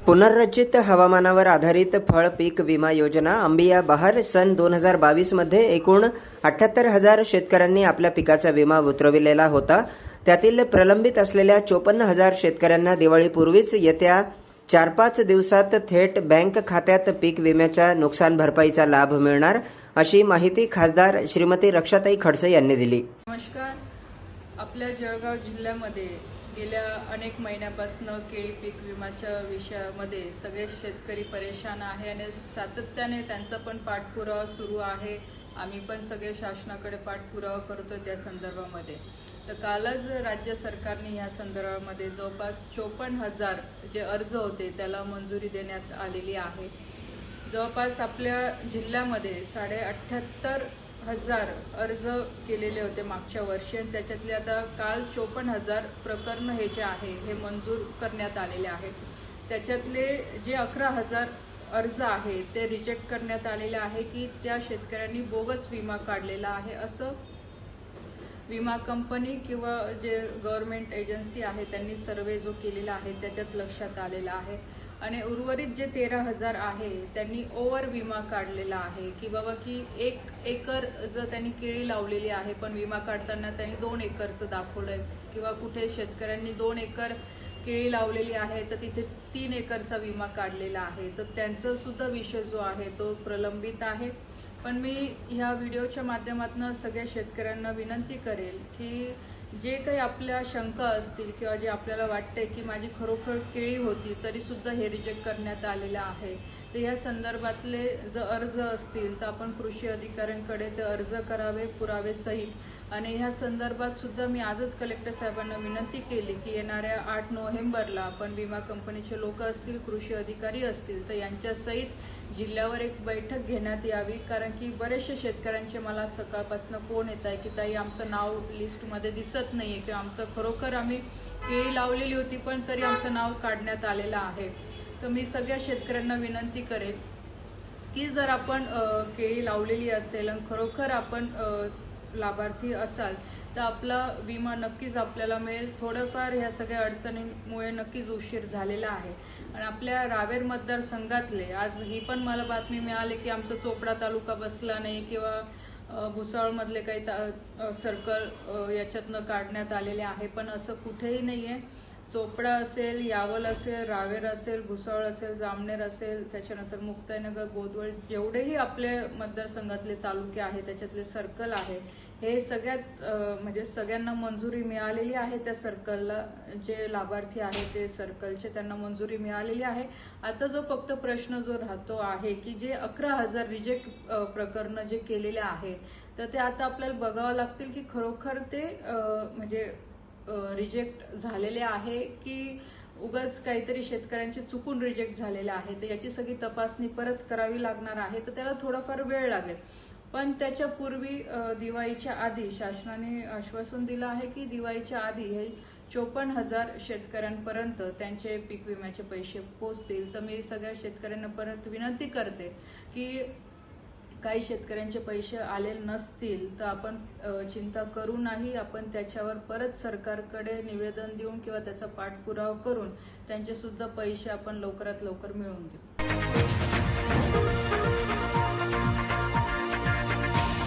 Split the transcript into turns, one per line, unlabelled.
पुनर्रचित हवामानावर आधारित फळ पीक विमा योजना अंबिया बहार सन 2022 मध्ये एकूण 78,000 शेतकऱ्यांनी आपल्या पिकाचा विमा उतरविलेला होता। त्यातील प्रलंबित असलेल्या 54,000 शेतकऱ्यांना दिवाळीपूर्वीच येत्या 4-5 दिवसात थेट बँक खात्यात पीक विम्याच्या नुकसान भरपाईचा लाभ मिळणार, अशी माहिती खासदार श्रीमती रक्षाताई खडसे यांनी दिली।
नमस्कार। आपल्या जळगाव जिल्ह्यामध्ये गेल्या अनेक महिन्यापासून केळी पीक विम्याच्या विषयामध्ये सगळे शेतकरी परेशान आहे आणि सातत्याने त्यांचा पण पाठपुरावा सुरू आहे। आम्ही पण सगळे शासनाकडे पाठपुरावा करतोय त्या संदर्भामध्ये। तर कालच राज्य सरकारने या संदर्भामध्ये जवळपास 54,000 जे अर्ज होते त्याला मंजुरी देण्यात आलेली आहे। जवळपास आपल्या जिल्ह्यामध्ये 78,500 अर्ज केलेले होते मागच्या वर्षी आणि त्याच्यातले आता काल 54,000 प्रकरण हे जे आहे हे मंजूर करण्यात आलेले आहे। त्याच्यातले जे 11,000 अर्ज आहे ते रिजेक्ट करण्यात आलेले आहे की त्या शेतकऱ्यांनी बोगस विमा काढलेला आहे असं विमा कंपनी किंवा जे गव्हर्नमेंट एजन्सी आहे त्यांनी सर्वे जो केलेला आहे त्याच्यात लक्षात आलेला आहे। आणि उर्वरित जे 13,000 आहे त्यांनी ओव्हर विमा काढलेला आहे की बाबा की 1 एकर जर त्यांनी केळी लावलेली आहे पण विमा काढताना त्यांनी 2 एकरचं दाखवलंय किंवा कुठे शेतकऱ्यांनी 2 एकर केळी लावलेली आहे तर तिथे 3 एकरचा विमा काढलेला आहे, तर त्यांचा सुद्धा विषय जो आहे तो प्रलंबित आहे। पण मी ह्या व्हिडिओच्या माध्यमातून सगळ्या शेतकऱ्यांना विनंती करेल की जे काही आपल्या शंका असतील किंवा जे आपल्याला वाटते की माझी खरोखर केळी होती तरी सुद्धा हे रिजेक्ट करण्यात आलेलं आहे, तर या संदर्भातले जर अर्ज असतील तर आपण कृषी अधिकाऱ्यांकडे ते अर्ज करावे पुरावे सहित। आणि ह्या संदर्भात सुद्धा मी आजच कलेक्टर साहेबांना विनंती केली की येणाऱ्या 8 नोव्हेंबरला आपण विमा कंपनीचे लोक असतील, कृषी अधिकारी असतील तर यांच्या सहित जिल्ह्यावर एक बैठक घेण्यात यावी। कारण की बरेचसे शेतकऱ्यांचे मला सकाळपासून फोन येत आहे की ताई आमचं नाव लिस्टमध्ये दिसत नाहीये किंवा आमचं खरोखर आम्ही केळी लावलेली होती पण तरी आमचं नाव काढण्यात आलेलं आहे। तर मी सगळ्या शेतकऱ्यांना विनंती करेल की जर आपण केळी लावलेली असेल आणि खरोखर आपण लाभार्थी असाल तर आपला विमा नक्कीच आपल्याला मिळेल। थोडंफार ह्या सगळ्या अडचणींमुळे नक्कीच उशीर झालेला आहे। आणि आपल्या रावेर मतदारसंघातले आज ही पण मला बातमी मिळाली की आमचा चोपडा तालुका बसला नाही किंवा भुसावळमधले काही सर्कल याच्यातनं काढण्यात आलेले आहे, पण असं कुठेही नाहीये। चोपडा असेल, यावल असेल, रावेर असेल, भुसावळ असेल, जामनेर असेल, त्याच्यानंतर मुक्ताईनगर, गोदवळ, जेवढेही आपले मतदारसंघातले तालुके आहेत त्याच्यातले सर्कल आहे हे सगळ्यात म्हणजे सगळ्यांना मंजुरी मिळालेली आहे। त्या सर्कलला जे लाभार्थी आहेत ते सर्कलचे त्यांना मंजुरी मिळालेली आहे। आता जो फक्त प्रश्न जो राहतो आहे की जे 11,000 रिजेक्ट प्रकरण जे केलेले आहे तर ते आता आपल्याला बघावं लागतील की खरोखर ते म्हणजे रिजेक्ट झालेले आहे की उगाच काहीतरी शेतकऱ्यांचे चुकून रिजेक्ट झालेले आहे, तर याची सगळी तपासणी परत करावी लागणार आहे। तर त्याला थोडाफार वेळ लागेल, पण त्याच्या पूर्वी दिवाळीच्या आधी शासनाने आश्वासन दिलं आहे की दिवाळीच्या आधी हे 54,000 शेतकऱ्यांपर्यंत त्यांचे पीक विम्याचे पैसे पोहोचतील। तर मी सगळ्या शेतकऱ्यांना परत विनंती करते की काही शेतकऱ्यांचे पैसे आले नसतील तर आपण चिंता करू नाही, आपण त्याच्यावर परत सरकारकडे निवेदन देऊन किंवा त्याचा पाठपुरावा करून त्यांचे सुद्धा पैसे आपण लवकरात लवकर मिळवून देऊ।